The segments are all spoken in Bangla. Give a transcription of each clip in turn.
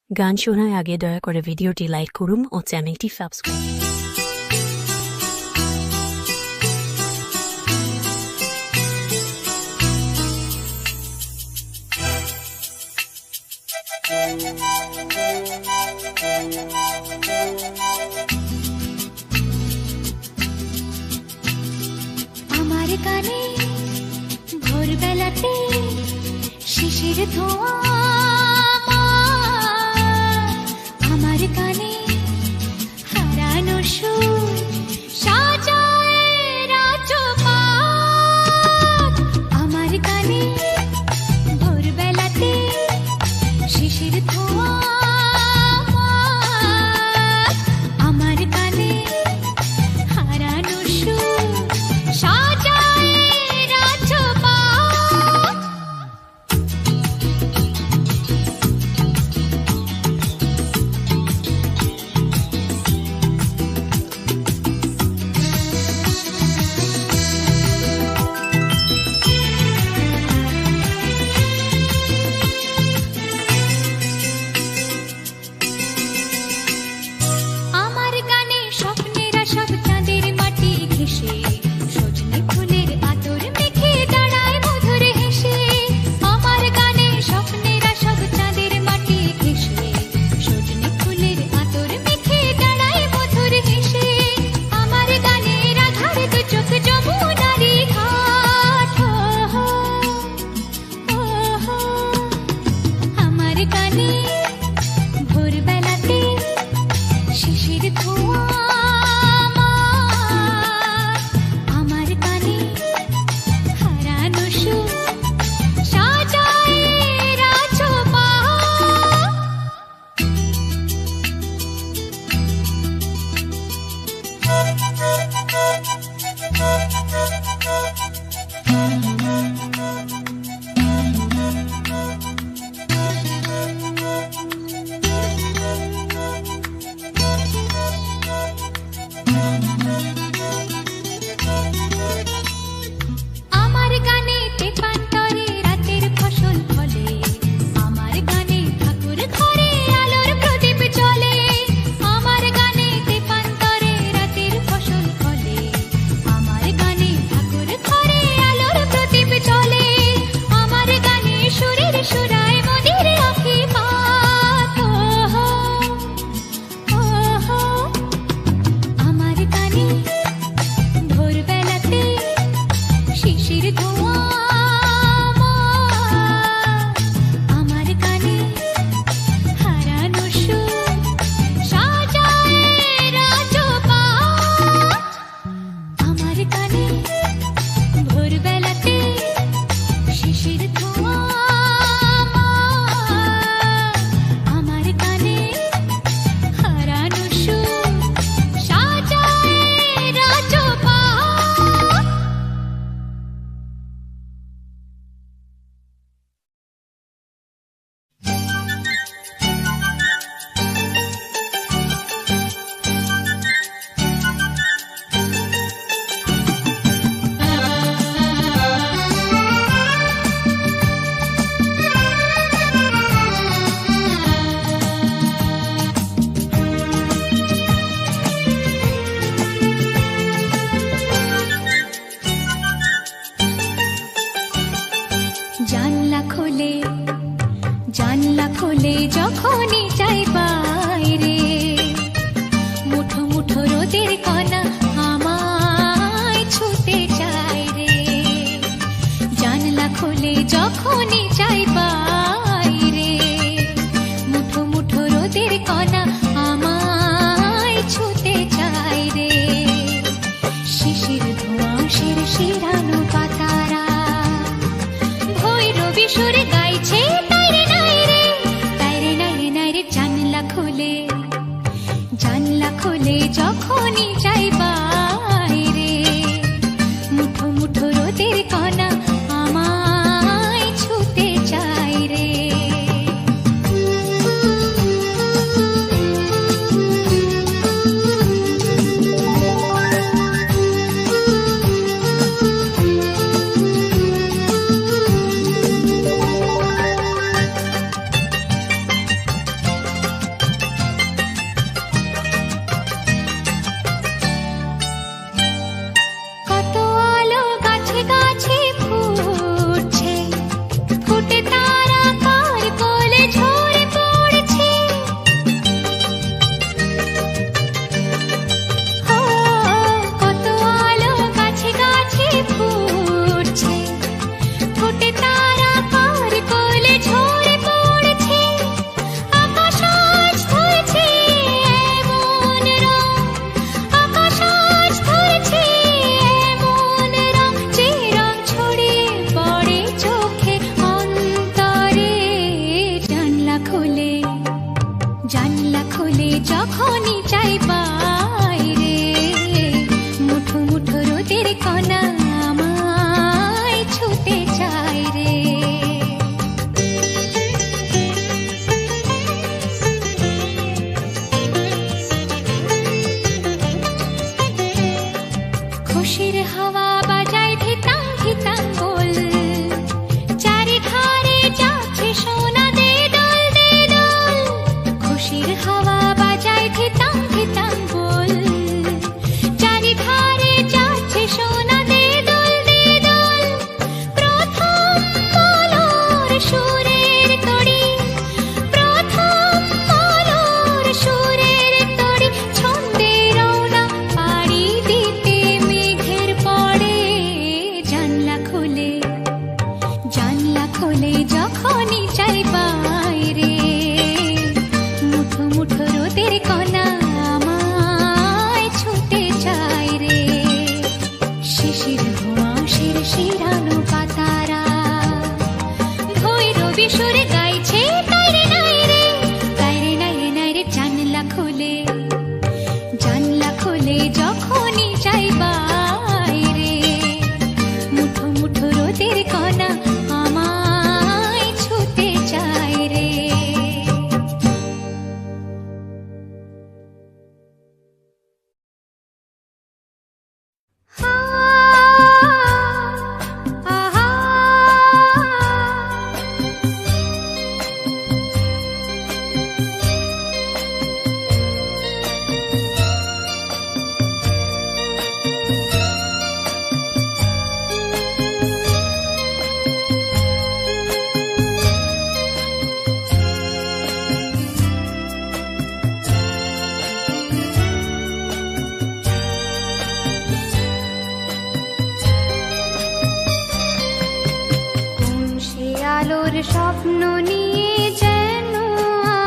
গান শোনার আগে দয়া করে ভিডিওটি লাইক করুন ও চ্যানেলটি সাবস্ক্রাইব। আমার কানে ভোরবেলাতে শিশির ধোঁয়া, আমার কানে হারানো সুর সাজায় রাজপাট। আমার কানে ভোরবেলাতে শিশির ধোঁয়া, আমার কানে হারানো সুর সাজায় রাজপাট। আমার গানে স্বপ্নেরা সব চাঁদের মাটি ঘেঁষে, সজনে ফুলের আতর মেখে দাঁড়ায় মধুর হেসে। আমার গানে স্বপ্নেরা সব চাঁদের মাটি ঘেঁষে, সজনে ফুলের আতর মেখে দাঁড়ায় মধুর হেসে। আমার গানে রাধার দু চোখ যমুনারি ঘাট, আমার গানে ভোরবেলাতে শিশির ধোঁয়া, আমার কানে হারানো সুর সাজায় রাজপাট। আমার গানে তেপান্তরে রাতের ফসল ফলে, আমার গানে ঠাকুর ঘরে আলোর প্রদীপ জ্বলে। আমার গানে তেপান্তরে রাতের ফসল ফলে, আমার গানে ঠাকুর ঘরে আলোর প্রদীপ জ্বলে। আমার গানে সুরের সুরায় মনের আঁখি পাত, আমার গানে ভোরবেলাতে শিশির ধোঁয়া, আমার কানে হারানো সুর সাজায় রাজপাট। আমার কানে ভোরবেলাতে শিশির ধোঁয়া, আমার কানে হারানো সুর সাজায় রাজপাট। জানলা খোলে যখনই যাই বাইরে, মুঠো মুঠো রোদের কণা আমায় ছুতে চায় রে। জানলা খোলে যখনই যাই বাইরে, মুঠো মুঠো রোদের কণা আমায় ছুতে চায় রে। শিশির ধোঁয়া শিরশিরানো পাতারা ভৈরবী সুরে গাইছে, তাইরে নাই রে, তাইরে নাই রে, নাই রে। জানলা খোলে যখনই চাই পাই রে, মুঠো মুঠো রোদের কণা আমায় ছুতে চাই রে। খুশির হাওয়া বাজায় ধিতাং ধিতাং বল, চারিধারে যাচ্ছে সোনা দে দোল দে দোল। খুশির হাওয়া বাজায় ধিতাং ধিতাং বল, চারিধারে যাচ্ছে সোনা দে দোল দে দোল। প্রথম মলোর সুরের তড়ি, প্রথম মলোর সুরের তড়ি, ছন্দে রওনা পাড়ি দিতে মেঘের পড়ে। জানলা খোলে, জানলা খোলে যখনই চাই পাই রে, মুঠো মুঠো রোদের কণা আমায় ছুতে চাই রে। শিশির ধোঁয়া শিরশিরানো পাতারা ভৈরবী সুরে গাইছে তাই রে নাই রে, তাই রে নাই রে নাই রে। জানলা খোলে, জানলা খোলে যখনই চাই পাই রে, মুঠো মুঠো রোদের কণা আমায় ছুতে চাই রে। কোন সে আলোর স্বপ্ন নিয়ে যেন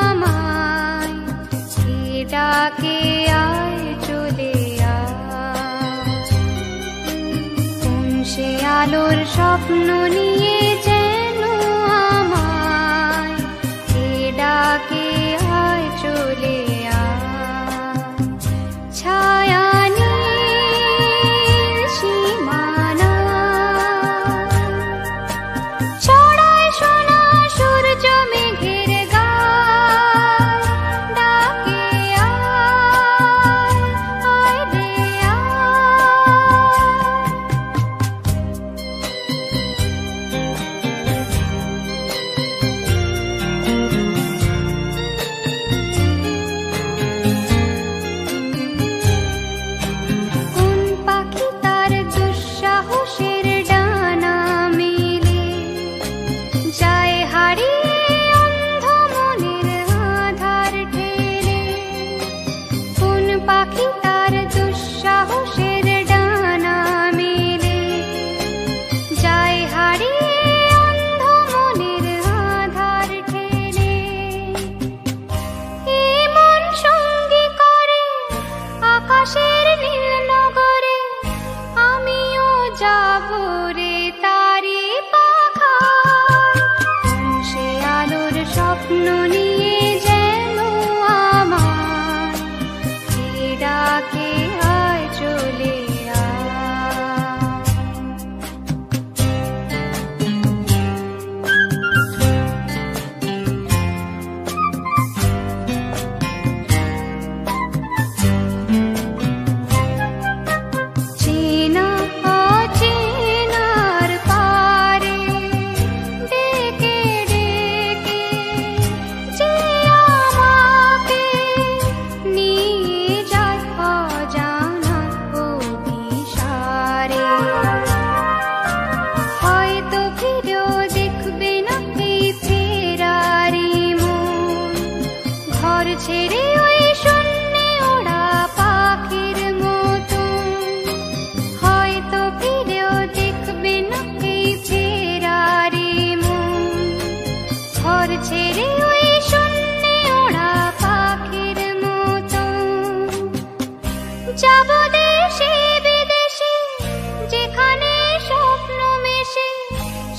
আমায় কে ডাকে আয় চলে আয়। কোন সে আলোর স্বপ্ন নিয়ে যেন আমায় কে ডাকে আয় চলে আয়। ছায়া নীল সীমানা, ছড়ায় সোনা সূর্য মেঘের গায়, ডাকে আয়, আয় রে কোন পাখি তার দুঃসাহসের ডানা মেলে যায় হারিয়ে অন্ধ মনের আধার ঠেলে। কোন পাখি তার দুঃসাহসের ডানা মেলে যায় হারিয়ে অন্ধ মনের আধার ঠেলে। এমন সঙ্গী করে আকাশের নীল নগরে, আমিও যাব রে তারি পাখায়। কোন সে আলোর স্বপ্ন নিয়ে যেন আমায় কে ডাকে আয় চলে আয়। চেনা অচেনার পারে ডেকে ডেকে যে আমাকে নিয়ে যায় অজানা অভিসারে। হয়তো ফিরেও দেখবে না এই ফেরারি মন, ঘর ছেড়ে ওই শূন্যে ওড়া পাখির মতন। হয়তো ফিরেও দেখবে না এই ফেরারি মন, ঘর ছেড়ে ওই শূন্যে ওড়া পাখির মতন। যাব দেশে বিদেশে যেখানে স্বপ্ন মেশে,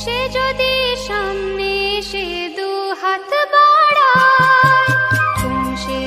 সে যদি সামনে এসে দু হাত বাড়ায়, কোন সে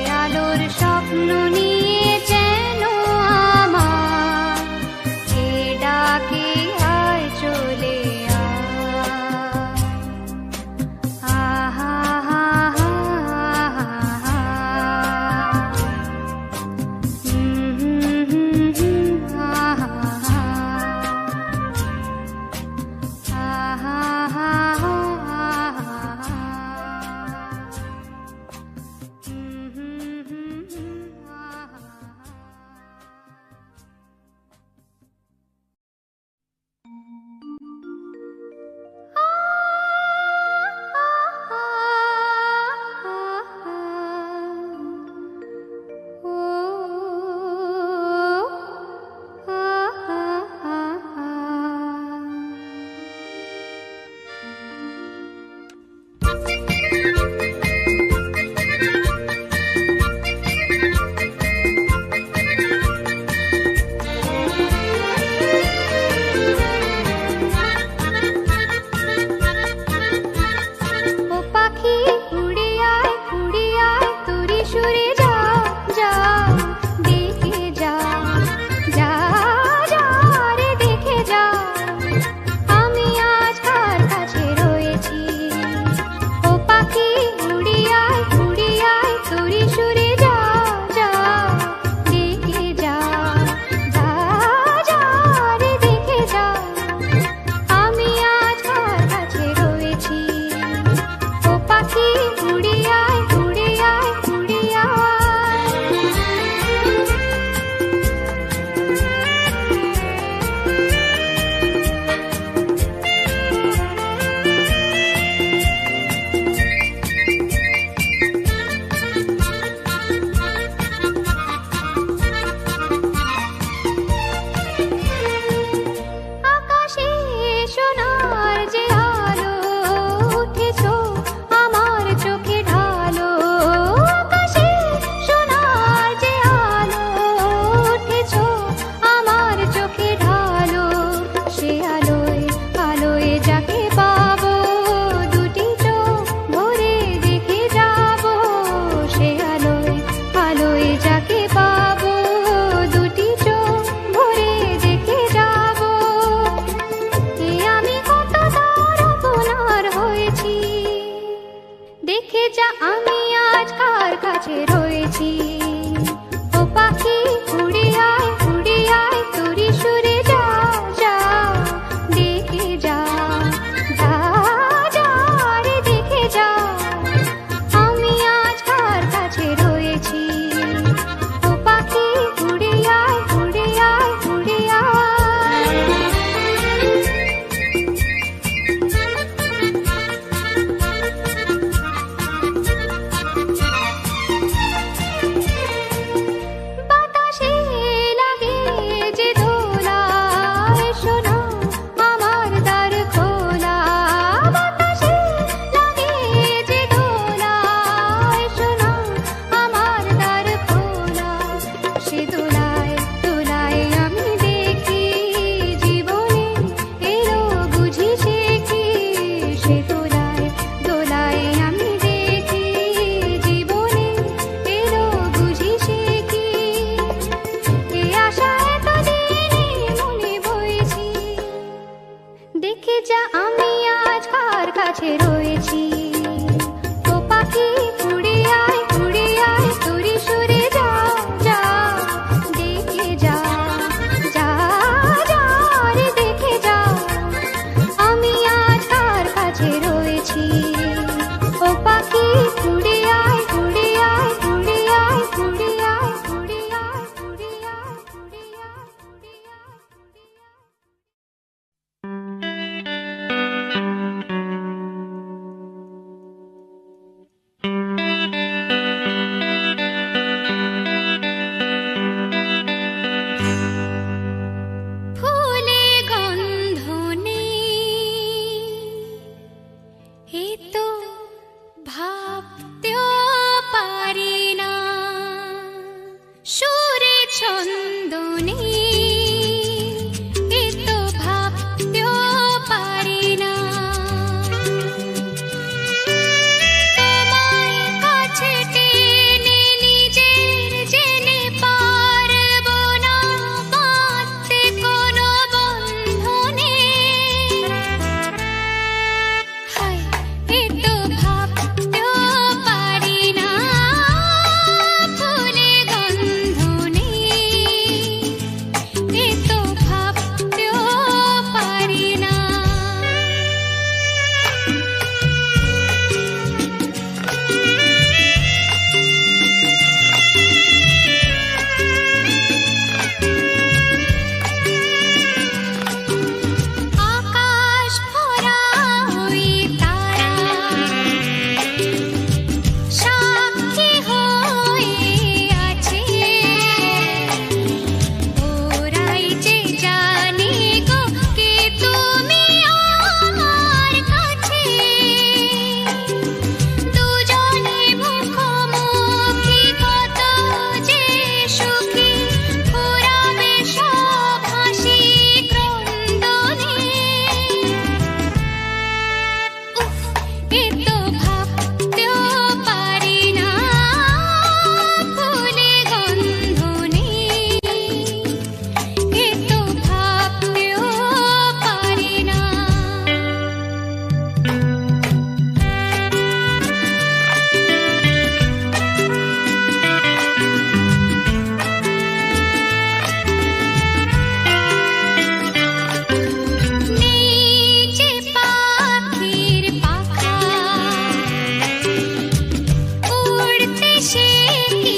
সে কি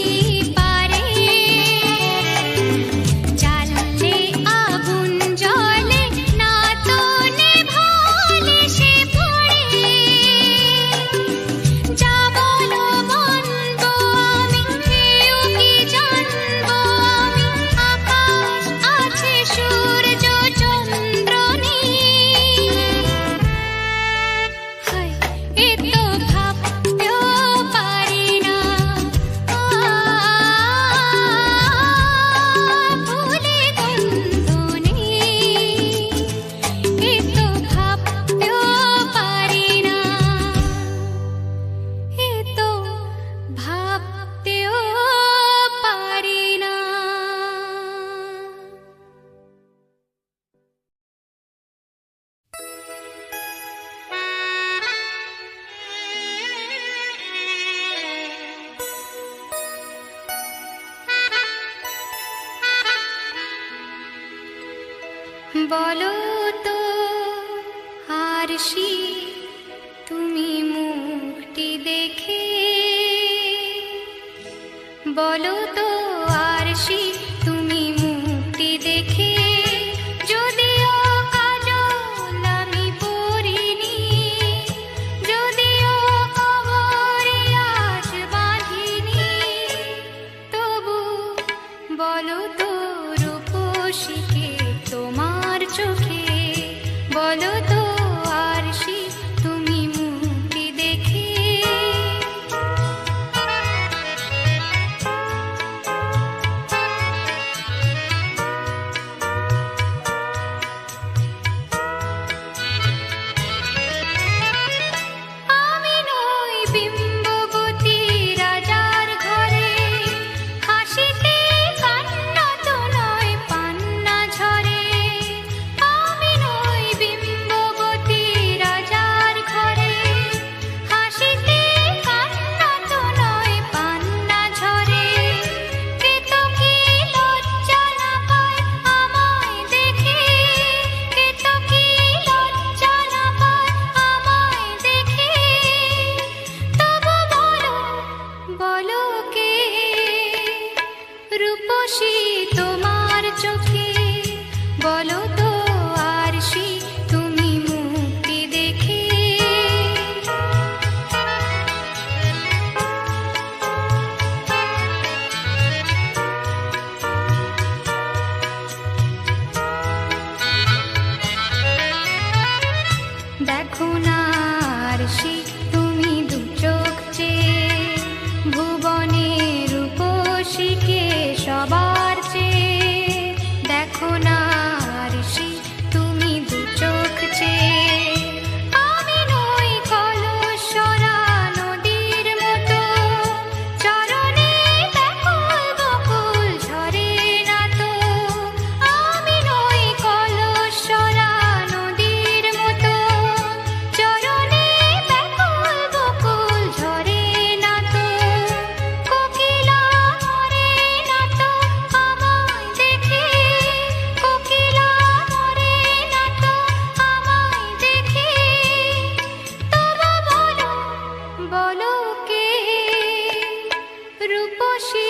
পারে জ্বাললে আগুন জ্বলে না তো নেভালে সে পড়ে যা বলো মানবো আমি কেউ কি জানবো আমি আকাশ আছে সূর্য চন্দ্র নেই হায় এ তো ভাবতেও পারি না ফুলে গন্ধ নেই এ তো ভাবতেও পারি না এ তো ভাবতেও পারি না বলো তো আরশি তুমি মুখটি দেখে বলো তো আরশি তুমি মুখটি দেখে যদিও কাজল আমি পরিনি যদিও কবরে আজ বাঁধিনি তবু বলো তো রূপসীকে তোমার চোখে বলো তো আরশি তুমি মুক্তি দেখে আমি নই বিম্ববতী রাজার ঘরে হাসিতে কান্না তো নয় পান্না ঝরে আমি নই বিম্ববতী রাজার ঘরে হাসিতে কান্না তো নয় পান্না ঝরে কে তো কি লজ্জা না পায় আমায় দেখে কে তো কি লজ্জা না পায় আমায় দেখে তবু বলো বলো কে রূপসী তোমার চোখে বলো তো আরশি তুমি মুক্তি দেখে দেখো না আরশি তুমি দু চোখ চেয়ে ভুবনের রূপসীকে সবার চেয়ে দেখো না আরশি তুমি দু চোখ চেয়ে আমি নই কলসরা নদীর মতো চরণে ব্যাকুল বকুল ঝরে না তো আমি নই কলসরা নদীর মতো চরণে ব্যাকুল বকুল ঝরে না তো কোকিলা মরে না তো আমায় দেখে কোকিলা মরে না তো আমায় দেখে তবু বলো বলো কে রূপসী